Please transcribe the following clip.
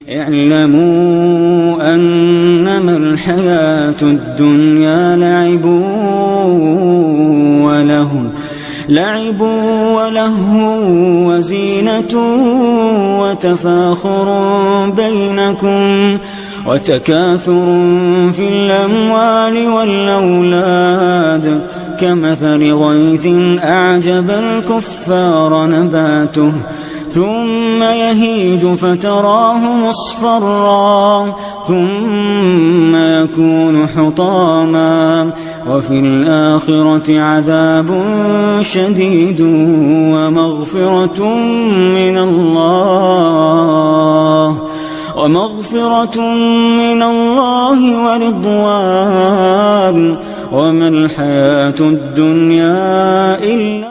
اعلموا أنما الحياة الدنيا لعب ولهو وزينة وتفاخر بينكم وتكاثر في الأموال والأولاد كمثل غيث أعجب الكفار نباته ثم يهيج فتراه مصفرا ثم يكون حطاما وفي الآخرة عذاب شديد ومغفرة من الله ورضوان وما الحياة الدنيا إلا